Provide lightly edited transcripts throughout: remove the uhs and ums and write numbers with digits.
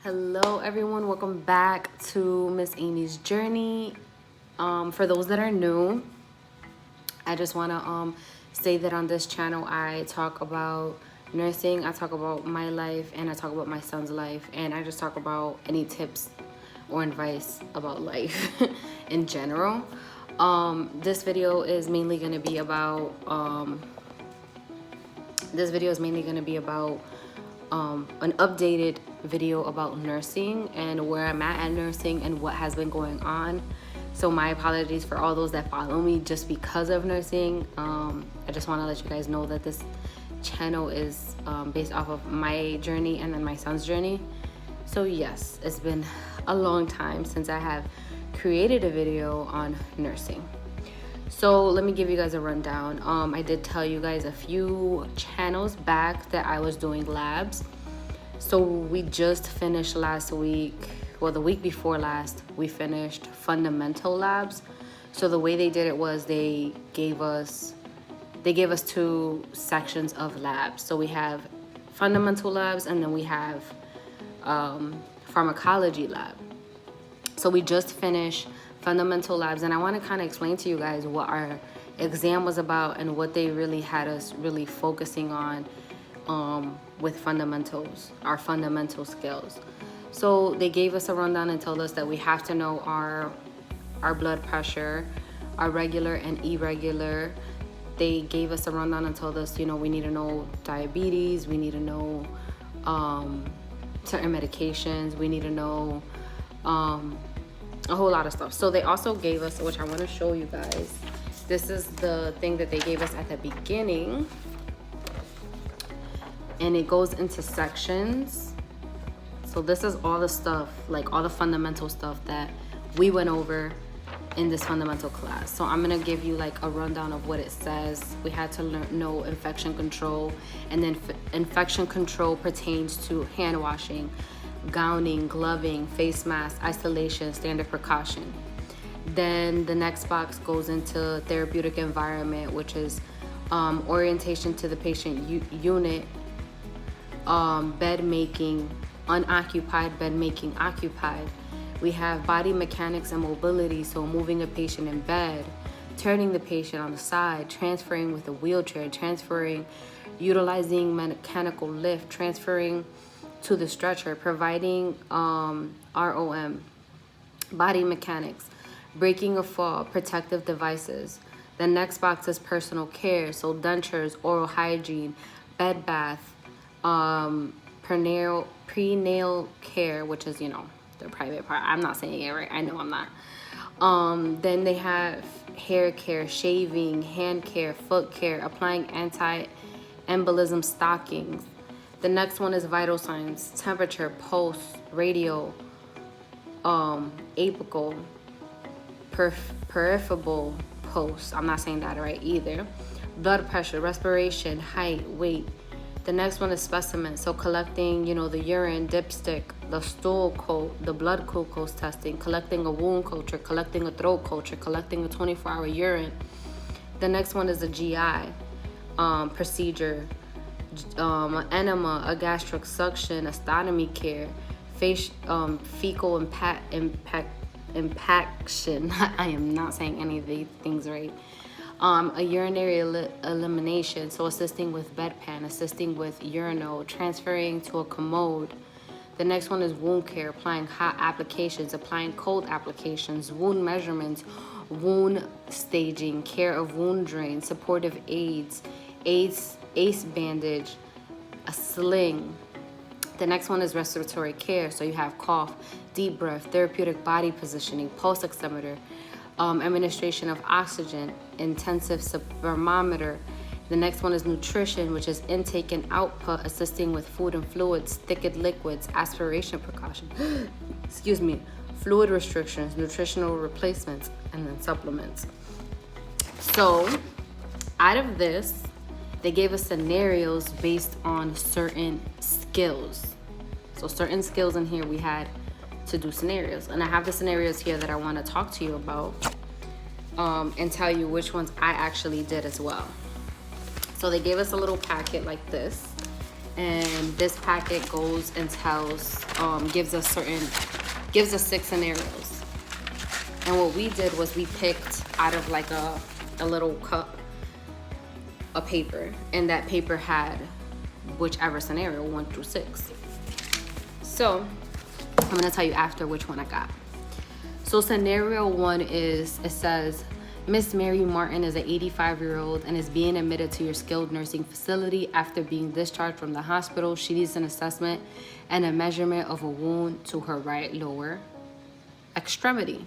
Hello everyone, welcome back to Miss Amy's Journey. For those that are new, I just want to say that on this channel I talk about nursing, I talk about my life, and I talk about my son's life, and I just talk about any tips or advice about life in general. This video is mainly going to be about an updated video about nursing and where I'm at nursing and what has been going on. So my apologies for all those that follow me just because of nursing. I just want to let you guys know that this channel is based off of my journey and then my son's journey. So yes, it's been a long time since I have created a video on nursing. So let me give you guys a rundown. I did tell you guys a few channels back that I was doing labs. So we just finished last week, well, the week before last, we finished fundamental labs. So the way they did it was they gave us two sections of labs. So we have fundamental labs and then we have pharmacology lab. So we just finished fundamental labs, and I want to kind of explain to you guys what our exam was about and what they really had us really focusing on with fundamentals, our fundamental skills. So they gave us a rundown and told us that we have to know our blood pressure, our regular and irregular. They gave us a rundown and told us, we need to know diabetes, we need to know certain medications, we need to know a whole lot of stuff. So they also gave us, which I want to show you guys, this is the thing that they gave us at the beginning, and it goes into sections. So this is all the stuff, like all the fundamental stuff that we went over in this fundamental class. So I'm gonna give you like a rundown of what it says. We had to know infection control, and then infection control pertains to hand washing, gowning, gloving, face mask, isolation, standard precaution. Then the next box goes into therapeutic environment, which is orientation to the patient unit, bed making, unoccupied, bed making, occupied. We have body mechanics and mobility, so moving a patient in bed, turning the patient on the side, transferring with a wheelchair, transferring, utilizing mechanical lift, transferring to the stretcher, providing ROM, body mechanics, breaking a fall, protective devices. The next box is personal care, so dentures, oral hygiene, bed bath, prenatal care, which is, the private part. I'm not saying it right. I know I'm not. Then they have hair care, shaving, hand care, foot care, applying anti-embolism stockings. The next one is vital signs, temperature, pulse, radio, apical, peripheral pulse. I'm not saying that right either. Blood pressure, respiration, height, weight. The next one is specimen. So collecting, the urine, dipstick, the stool coat, the blood glucose testing, collecting a wound culture, collecting a throat culture, collecting a 24-hour urine. The next one is a GI procedure, enema, a gastric suction, a stotomy care, fecal impaction. I am not saying any of these things right. A urinary elimination, so assisting with bedpan, assisting with urinal, transferring to a commode. The next one is wound care, applying hot applications, applying cold applications, wound measurements, wound staging, care of wound drain, supportive aids, ACE bandage, a sling. The next one is respiratory care, so you have cough, deep breath, therapeutic body positioning, pulse oximeter, administration of oxygen, intensive thermometer. The next one is nutrition, which is intake and output, assisting with food and fluids, thickened liquids, aspiration precaution, fluid restrictions, nutritional replacements, and then supplements. So out of this, they gave us scenarios based on certain skills. So certain skills in here we had to do scenarios, and I have the scenarios here that I want to talk to you about and tell you which ones I actually did as well. So they gave us a little packet like this, And this packet goes and tells, gives us 6 scenarios. And what we did was we picked out of like a little cup, a paper, and that paper had whichever scenario, 1 through 6. So I'm gonna tell you after which one I got. So scenario 1 is, it says, Miss Mary Martin is an 85-year-old and is being admitted to your skilled nursing facility after being discharged from the hospital. She needs an assessment and a measurement of a wound to her right lower extremity.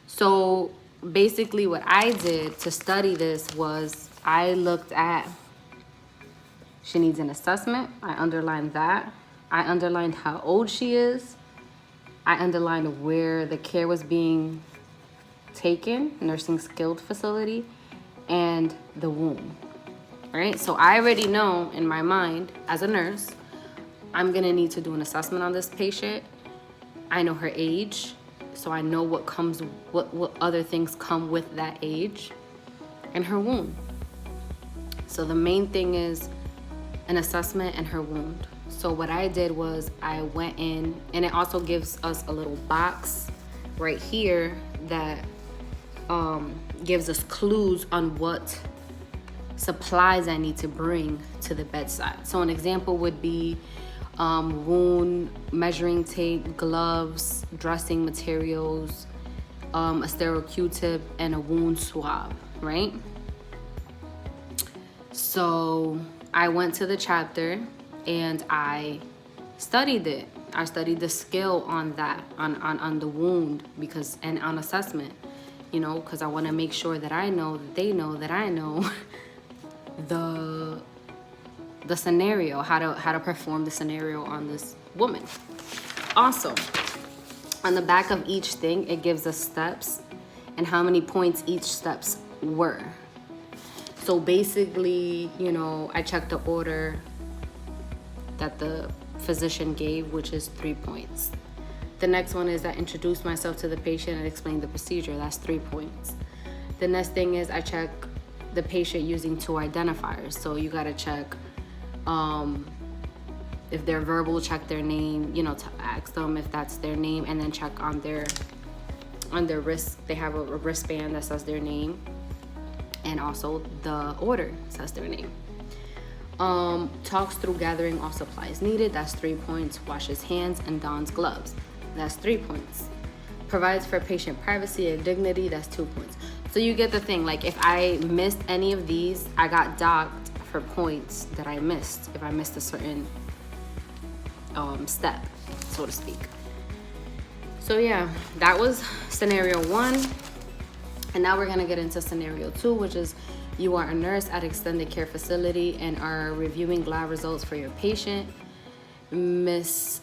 So basically what I did to study this was I looked at, she needs an assessment. I underlined that. I underlined how old she is. I underlined where the care was being taken, nursing skilled facility, and the wound, right? So I already know in my mind as a nurse, I'm gonna need to do an assessment on this patient. I know her age, so I know what other things come with that age, and her wound. So the main thing is an assessment and her wound. So what I did was I went in, and it also gives us a little box right here that gives us clues on what supplies I need to bring to the bedside. So an example would be wound measuring tape, gloves, dressing materials, a sterile Q-tip, and a wound swab, right? So I went to the chapter and I studied it. I studied the skill on that, on the wound, and on assessment, you know, because I want to make sure that I know, that they know, that I know the scenario, how to perform the scenario on this woman. Also, on the back of each thing, it gives us steps and how many points each steps were. So basically, you know, I checked the order that the physician gave, which is 3 points. The next one is I introduced myself to the patient and explained the procedure. That's 3 points. The next thing is I check the patient using 2 identifiers. So you gotta check if they're verbal, check their name, you know, to ask them if that's their name, and then check on their wrist. They have a wristband that says their name, and also the order says their name. Talks through gathering all supplies needed. That's 3 points. Washes hands and dons gloves. That's 3 points. Provides for patient privacy and dignity. That's 2 points. So you get the thing. Like if I missed any of these, I got docked for points that I missed. If I missed a certain step, so to speak. So yeah, that was scenario 1. And now we're gonna get into scenario 2, which is you are a nurse at extended care facility and are reviewing lab results for your patient. Miss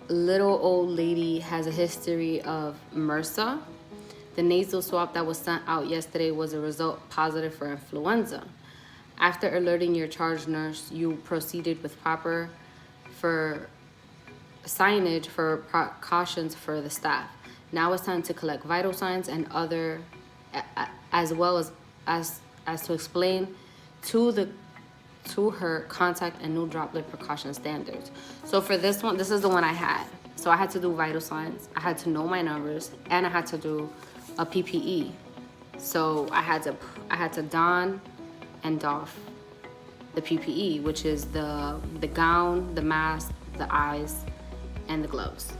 Little Old Lady has a history of MRSA. The nasal swab that was sent out yesterday was a result positive for influenza. After alerting your charge nurse, you proceeded with proper signage for precautions for the staff. Now it's time to collect vital signs and other, as well as to explain to her contact and new droplet precaution standards. So for this one, this is the one I had. So I had to do vital signs, I had to know my numbers, and I had to do a PPE. So I had to don and doff the PPE, which is the gown, the mask, the eyes, and the gloves.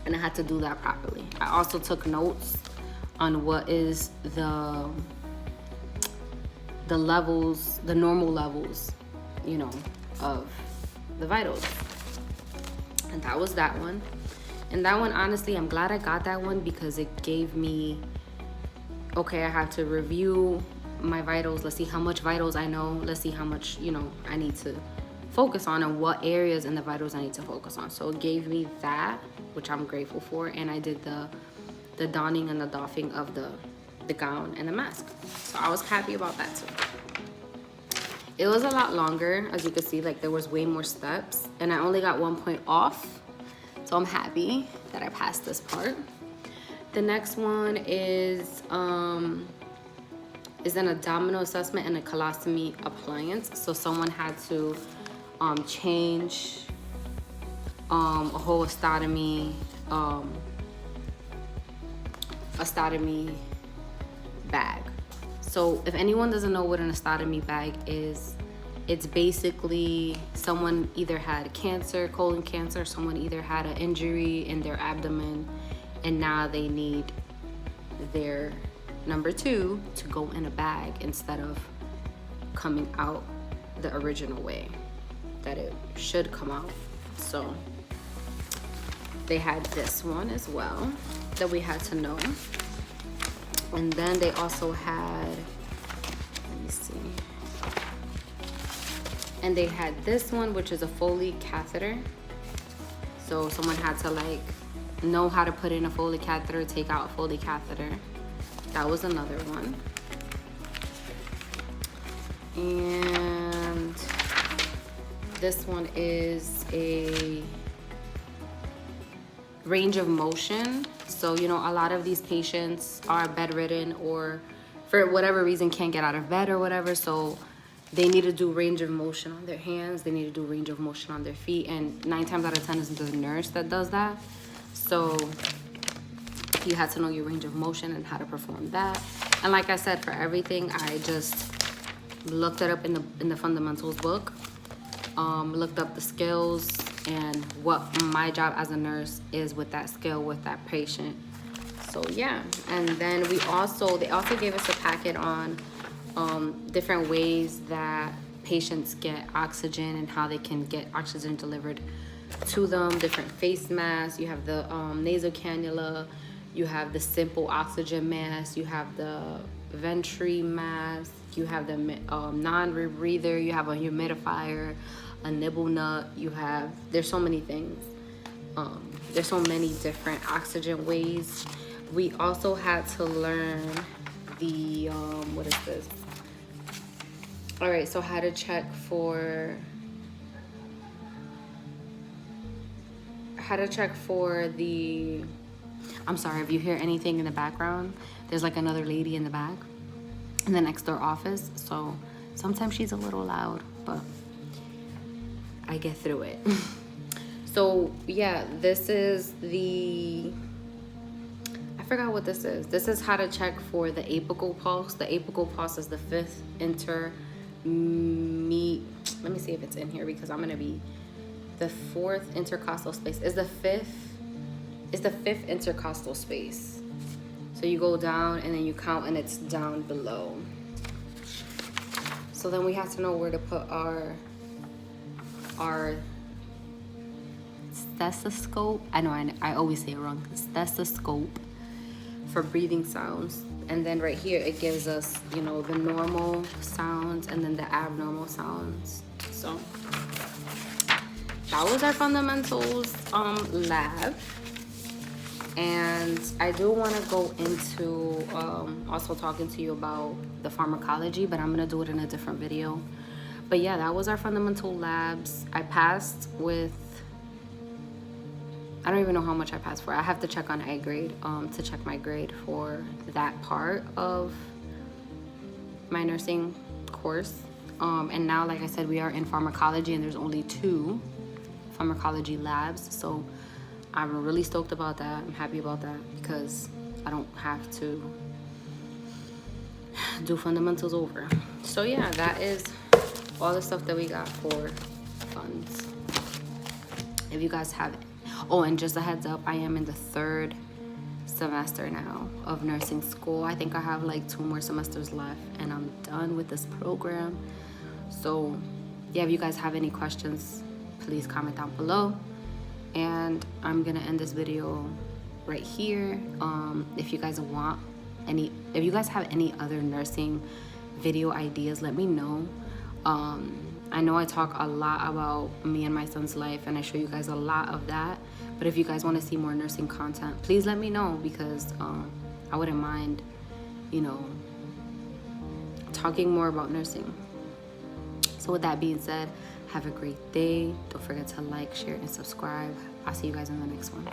And I had to do that properly. I also took notes on what is the levels, the normal levels, you know, of the vitals. And that was that one. And that one, honestly, I'm glad I got that one because it gave me, okay, I have to review my vitals. Let's see how much vitals I know. Let's see how much, you know, I need to focus on and what areas in the vitals I need to focus on. So it gave me that, which I'm grateful for. And I did the donning and the doffing of the gown and the mask. So I was happy about that too. It was a lot longer, as you can see, like there was way more steps and I only got 1 point off. So I'm happy that I passed this part. The next one is an abdominal assessment and a colostomy appliance. So someone had to change, a whole ostotomy bag. So if anyone doesn't know what an ostotomy bag is, it's basically someone either had cancer, colon cancer, someone either had an injury in their abdomen, and now they need their number 2 to go in a bag instead of coming out the original way that it should come out. So they had this one as well that we had to know. And then they also had, let me see, and they had this one, which is a Foley catheter. So someone had to like know how to put in a Foley catheter, take out a Foley catheter. That was another one. And this one is a range of motion. So, you know, a lot of these patients are bedridden or for whatever reason can't get out of bed or whatever. So they need to do range of motion on their hands. They need to do range of motion on their feet. And 9 times out of 10 is the nurse that does that. So you had to know your range of motion and how to perform that. And like I said, for everything, I just looked it up in the fundamentals book, looked up the skills and what my job as a nurse is with that skill with that patient. So yeah, and then they also gave us a packet on different ways that patients get oxygen and how they can get oxygen delivered to them. Different face masks. You have the nasal cannula. You have the simple oxygen mask. You have the venturi mask. You have the non-rebreather. You have a humidifier, a nibble nut. There's so many things. There's so many different oxygen ways. We also had to learn the, what is this? All right, so how to check for the, I'm sorry if you hear anything in the background, there's like another lady in the back in the next door office. So sometimes she's a little loud, but I get through it. So yeah, this is I forgot what this is. This is how to check for the apical pulse. The apical pulse is the 5th let me see if it's in here because I'm gonna be, the 4th intercostal space is the 5th intercostal space. So you go down and then you count and it's down below. So then we have to know where to put our stethoscope. I know I always say it wrong. Stethoscope for breathing sounds. And then right here it gives us, you know, the normal sounds and then the abnormal sounds. So that was our fundamentals lab. And I do want to go into also talking to you about the pharmacology, but I'm going to do it in a different video. But yeah, that was our fundamental labs. I passed with, I don't even know how much I passed for. I have to check on A grade to check my grade for that part of my nursing course. And now, like I said, we are in pharmacology and there's only 2 pharmacology labs. So I'm really stoked about that. I'm happy about that because I don't have to do fundamentals over. So yeah, that is all the stuff that we got for funds. If you guys have, oh, and just a heads up, I am in the 3rd semester now of nursing school. I think I have like 2 more semesters left and I'm done with this program. So yeah, if you guys have any questions, please comment down below. And I'm gonna end this video right here. If you guys have any other nursing video ideas, let me know. I know I talk a lot about me and my son's life and I show you guys a lot of that, but if you guys want to see more nursing content, please let me know because I wouldn't mind, you know, talking more about nursing. So with that being said, have a great day. Don't forget to like, share, and subscribe. I'll see you guys in the next one.